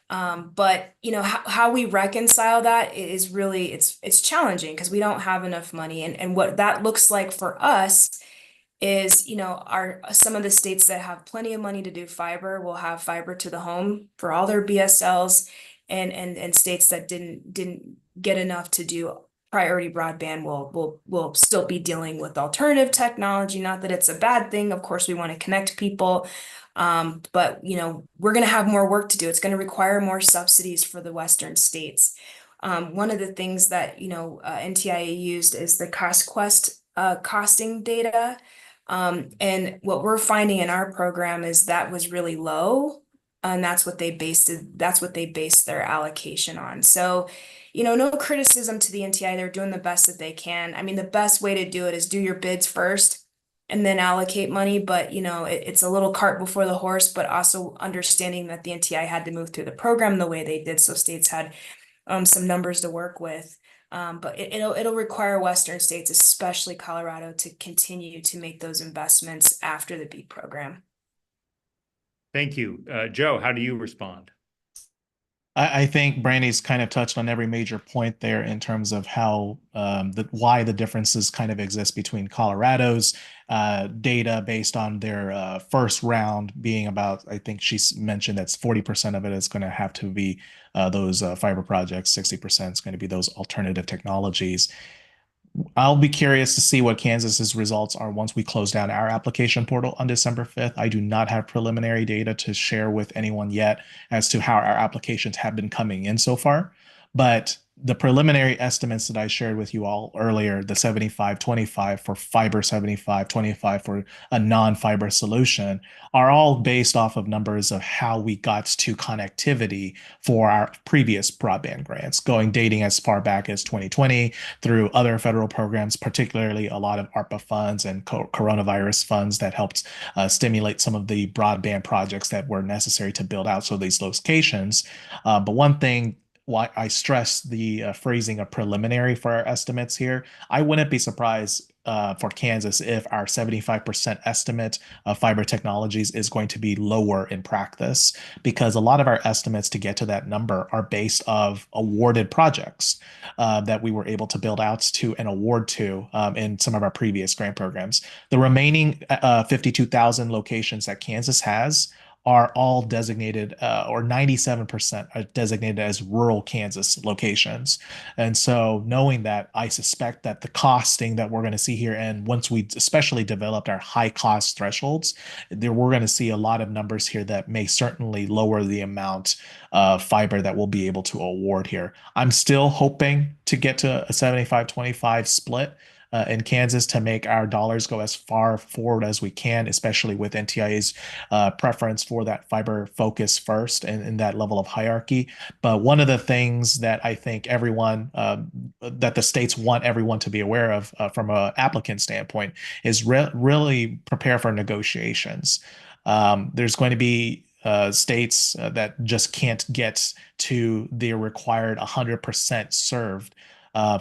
But how we reconcile that is really it's challenging because we don't have enough money, and what that looks like for us is our some of the states that have plenty of money to do fiber will have fiber to the home for all their BSLs, and states that didn't get enough to do priority broadband will still be dealing with alternative technology. Not that it's a bad thing, of course we want to connect people, but we're going to have more work to do. It's going to require more subsidies for the western states. One of the things that NTIA used is the CostQuest costing data. And what we're finding in our program is that was really low, and that's what they based their allocation on. So, no criticism to the NTI. They're doing the best that they can. I mean, the best way to do it is do your bids first and then allocate money. But, it's a little cart before the horse, but also understanding that the NTI had to move through the program the way they did. So states had some numbers to work with. But it'll require Western states, especially Colorado, to continue to make those investments after the BEAD program. Thank you. Joe, how do you respond? I think Brandy's kind of touched on every major point there in terms of how why the differences kind of exist between Colorado's data based on their first round being about, I think she's mentioned that's 40% of it is going to have to be those fiber projects, 60% is going to be those alternative technologies. I'll be curious to see what Kansas's results are once we close down our application portal on December 5th. I do not have preliminary data to share with anyone yet as to how our applications have been coming in so far. But the preliminary estimates that I shared with you all earlier, the 75-25 for fiber, 75-25 for a non-fiber solution, are all based off of numbers of how we got to connectivity for our previous broadband grants, dating as far back as 2020 through other federal programs, particularly a lot of ARPA funds and coronavirus funds that helped stimulate some of the broadband projects that were necessary to build out these locations. But one thing, why I stress the phrasing of preliminary for our estimates here, I wouldn't be surprised for Kansas if our 75% estimate of fiber technologies is going to be lower in practice, because a lot of our estimates to get to that number are based of awarded projects that we were able to build out to and award to in some of our previous grant programs. The remaining 52,000 locations that Kansas has are all designated, or 97% are designated as rural Kansas locations. And so knowing that, I suspect that the costing that we're going to see here, and once we especially developed our high cost thresholds, we're going to see a lot of numbers here that may certainly lower the amount of fiber that we'll be able to award here. I'm still hoping to get to a 75-25 split in Kansas to make our dollars go as far forward as we can, especially with NTIA's preference for that fiber focus first and that level of hierarchy. But one of the things that I think everyone, that the states want everyone to be aware of from an applicant standpoint is really prepare for negotiations. There's going to be states that just can't get to the required 100% served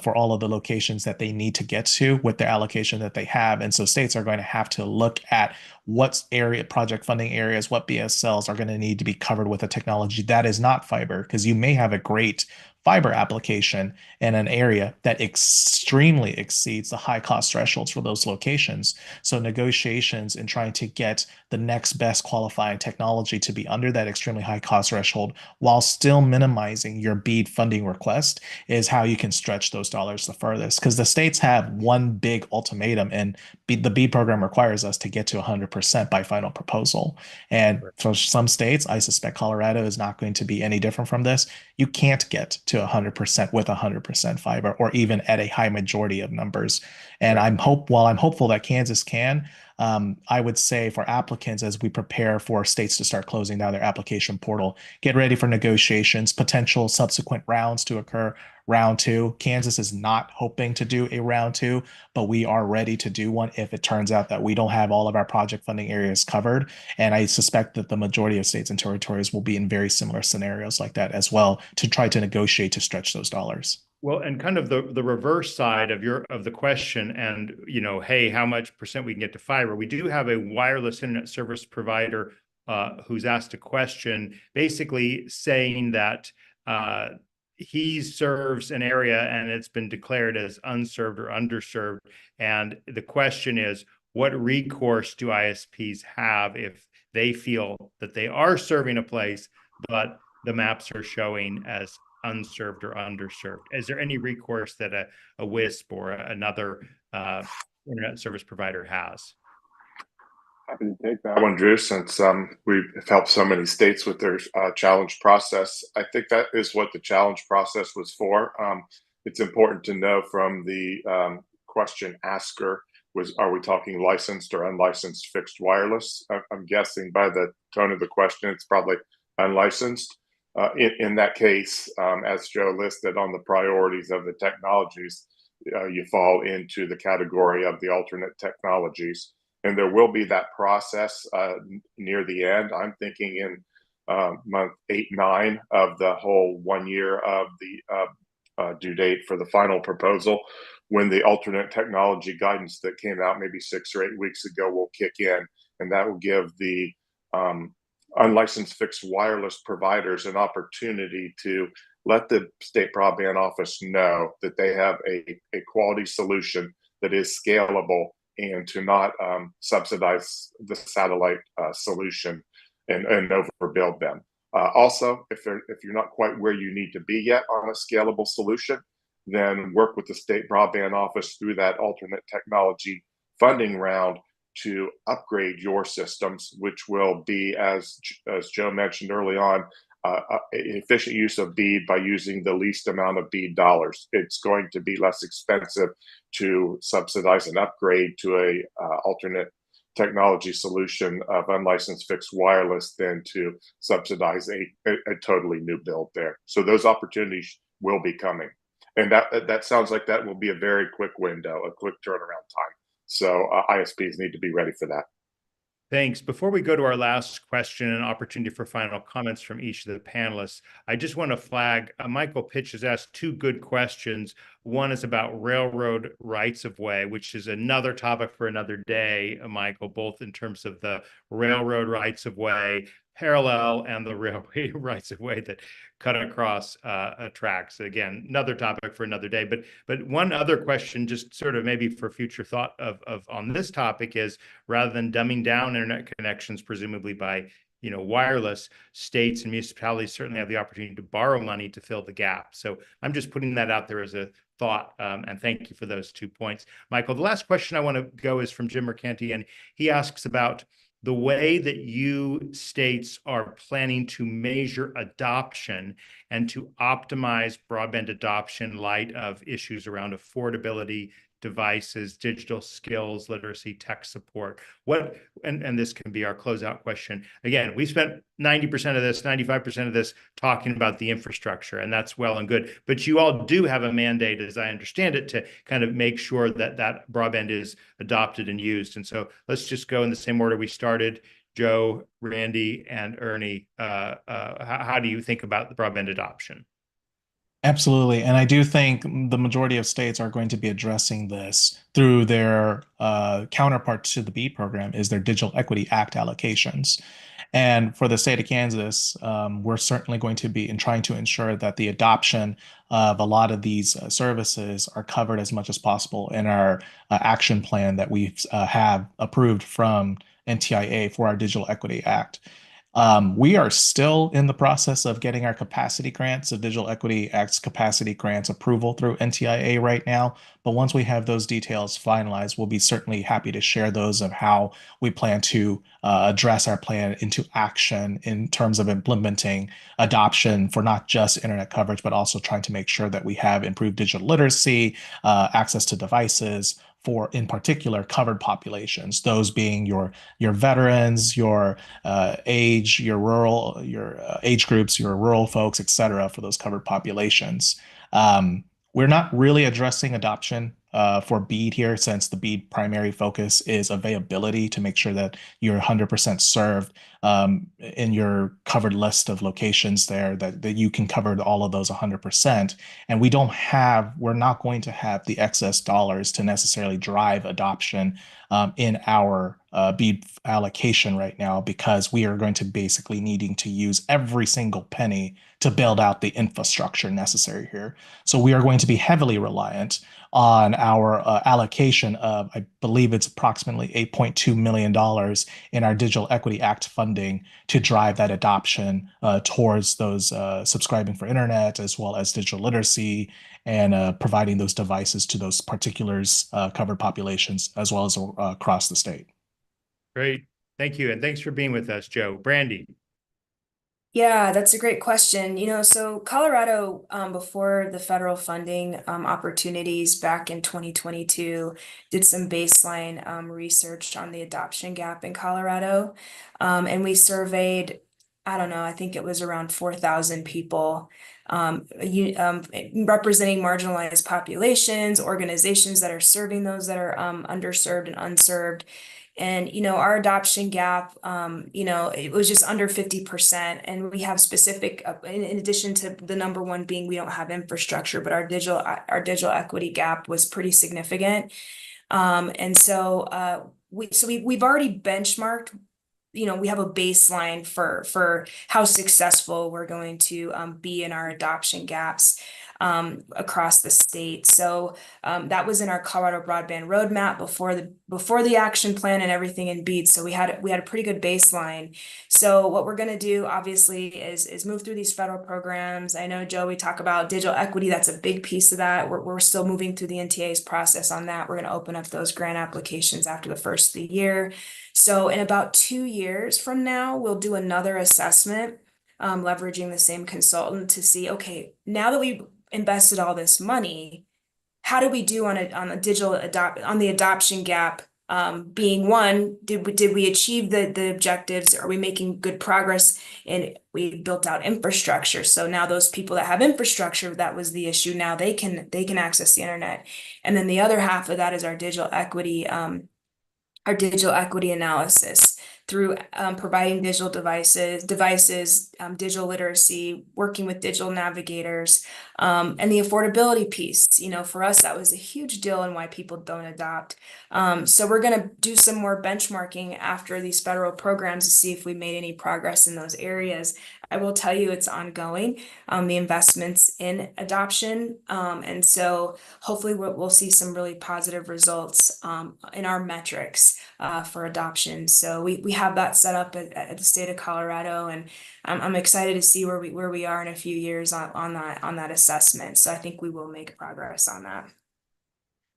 for all of the locations that they need to get to with the allocation that they have. And so states are going to have to look at what project funding areas, what BSLs are going to need to be covered with a technology that is not fiber, because you may have a great fiber application in an area that extremely exceeds the high cost thresholds for those locations. So negotiations and trying to get the next best qualifying technology to be under that extremely high cost threshold while still minimizing your BEAD funding request is how you can stretch those dollars the furthest, because the states have one big ultimatum, and the BEAD program requires us to get to 100% by final proposal. And for some states, I suspect Colorado is not going to be any different from this. You can't get to 100% with 100% fiber, or even at a high majority of numbers. And while I'm hopeful that Kansas can, I would say for applicants, as we prepare for states to start closing down their application portal, get ready for negotiations, potential subsequent rounds to occur. Round two, Kansas is not hoping to do a round two, but we are ready to do one if it turns out that we don't have all of our project funding areas covered. And I suspect that the majority of states and territories will be in very similar scenarios like that as well, to try to negotiate to stretch those dollars. Well, and kind of the reverse side of the question, and hey, how much percent we can get to fiber? We do have a wireless internet service provider who's asked a question, basically saying that he serves an area and it's been declared as unserved or underserved. And the question is, what recourse do ISPs have if they feel that they are serving a place, but the maps are showing as unserved or underserved? Is there any recourse that a WISP or another internet service provider has? Happy to take that one, Drew, since we've helped so many states with their challenge process. I think that is what the challenge process was for. It's important to know from the question asker are we talking licensed or unlicensed fixed wireless? I'm guessing by the tone of the question, it's probably unlicensed. In that case, as Joe listed on the priorities of the technologies, you fall into the category of the alternate technologies. And there will be that process near the end. I'm thinking in month 8, 9 of the whole 1 year of the due date for the final proposal, when the alternate technology guidance that came out maybe 6 or 8 weeks ago will kick in. And that will give the unlicensed fixed wireless providers an opportunity to let the state broadband office know that they have a quality solution that is scalable, and to not subsidize the satellite solution and overbuild them. Also, if you're not quite where you need to be yet on a scalable solution, then work with the state broadband office through that alternate technology funding round to upgrade your systems, which will be, as Joe mentioned early on, efficient use of BEAD by using the least amount of BEAD dollars. It's going to be less expensive to subsidize an upgrade to a alternate technology solution of unlicensed fixed wireless than to subsidize a totally new build there. So those opportunities will be coming. And that sounds like that will be a very quick window, a quick turnaround time. So ISPs need to be ready for that. Thanks. Before we go to our last question and opportunity for final comments from each of the panelists, I just want to flag, Michael Pitch has asked 2 good questions. One is about railroad rights of way, which is another topic for another day, Michael, both in terms of the railroad rights of way parallel and the railway rights of way that cut across tracks. Again, another topic for another day. But one other question, just sort of maybe for future thought of on this topic, is rather than dumbing down internet connections, presumably by wireless, states and municipalities certainly have the opportunity to borrow money to fill the gap. So I'm just putting that out there as a thought, and thank you for those 2 points. Michael, the last question I want to go is from Jim Mercanti, and he asks about the way that you states are planning to measure adoption and to optimize broadband adoption in light of issues around affordability, devices, digital skills, literacy, tech support. And this can be our closeout question. Again, we spent 90% of this, 95% of this talking about the infrastructure, and that's well and good. But you all do have a mandate, as I understand it, to kind of make sure that that broadband is adopted and used. And so let's just go in the same order we started. Joe, Randy, and Ernie, how do you think about the broadband adoption? Absolutely. And I do think the majority of states are going to be addressing this through their counterpart to the BEAD program is their Digital Equity Act allocations. And for the state of Kansas, we're certainly going to be trying to ensure that the adoption of a lot of these services are covered as much as possible in our action plan that we have approved from NTIA for our Digital Equity Act. We are still in the process of getting our capacity grants, so Digital Equity Act's capacity grants approval through NTIA right now. But once we have those details finalized, we'll be certainly happy to share those of how we plan to address our plan into action in terms of implementing adoption for not just internet coverage, but also trying to make sure that we have improved digital literacy, access to devices, for, in particular, covered populations, those being your veterans, your age, your rural, your age groups, your rural folks, et cetera, for those covered populations. We're not really addressing adoption for BEAD here, since the BEAD primary focus is availability to make sure that you're 100% served in your covered list of locations there, that you can cover all of those 100%. And we're not going to have the excess dollars to necessarily drive adoption in our BEAD allocation right now, because we are going to basically needing to use every single penny to build out the infrastructure necessary here. So we are going to be heavily reliant on our allocation of, I believe it's approximately $8.2 million in our Digital Equity Act funding to drive that adoption towards those subscribing for internet, as well as digital literacy, and providing those devices to those particulars covered populations, as well as across the state. Great. Thank you. And thanks for being with us, Joe. Brandy. Yeah, that's a great question. So Colorado, before the federal funding opportunities back in 2022, did some baseline research on the adoption gap in Colorado. And we surveyed, I don't know, I think it was around 4,000 people, representing marginalized populations, organizations that are serving those that are underserved and unserved. And, our adoption gap, it was just under 50%. And we have specific, in addition to the number one being we don't have infrastructure, but our digital equity gap was pretty significant. And so we've already benchmarked, we have a baseline for how successful we're going to be in our adoption gaps across the state. So that was in our Colorado Broadband Roadmap before the action plan and everything in BEAD. So we had a pretty good baseline. So what we're going to do, obviously, is move through these federal programs. I know, Joe, we talk about digital equity. That's a big piece of that. We're still moving through the NTA's process on that. We're going to open up those grant applications after the first of the year. So in about 2 years from now, we'll do another assessment, leveraging the same consultant to see, okay, now that we've invested all this money, how do we do on the adoption gap? Being one, did we achieve the objectives? Are we making good progress? And we built out infrastructure. So now those people that have infrastructure, that was the issue. Now they can access the internet. And then the other half of that is our digital equity analysis through providing digital devices, digital literacy, working with digital navigators, and the affordability piece. For us, that was a huge deal and why people don't adopt. So we're going to do some more benchmarking after these federal programs to see if we made any progress in those areas. I will tell you it's ongoing, the investments in adoption. And so hopefully we'll see some really positive results in our metrics for adoption. So we have that set up at the state of Colorado, and I'm excited to see where we are in a few years on that assessment. So I think we will make progress on that.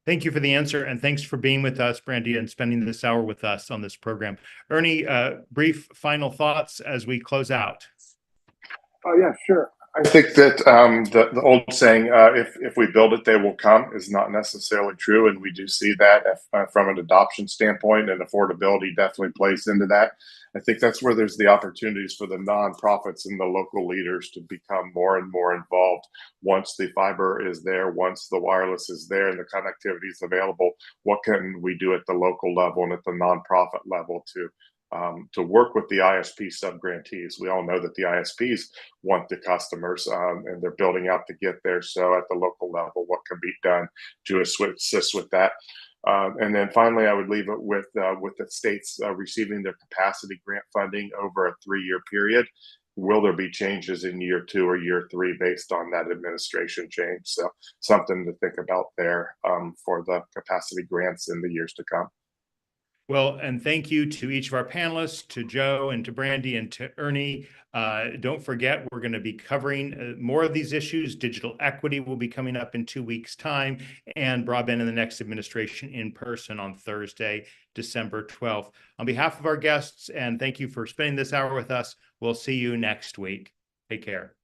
Thank you for the answer, and thanks for being with us, Brandy, and spending this hour with us on this program. Ernie, brief final thoughts as we close out. Oh, yeah, sure. I think that the old saying, if we build it, they will come, is not necessarily true. And we do see that from an adoption standpoint, and affordability definitely plays into that. I think that's where there's the opportunities for the nonprofits and the local leaders to become more and more involved. Once the fiber is there, once the wireless is there and the connectivity is available, what can we do at the local level and at the nonprofit level to work with the ISP subgrantees? We all know that the ISPs want the customers and they're building out to get there. So at the local level, what can be done to assist with that? And then finally, I would leave it with the states receiving their capacity grant funding over a 3-year period. Will there be changes in year 2 or year 3 based on that administration change? So something to think about there for the capacity grants in the years to come. Well, and thank you to each of our panelists, to Joe and to Brandy and to Ernie. Don't forget, we're going to be covering more of these issues. Digital equity will be coming up in 2 weeks' time, and broadband in the next administration in person on Thursday, December 12th. On behalf of our guests, and thank you for spending this hour with us, we'll see you next week. Take care.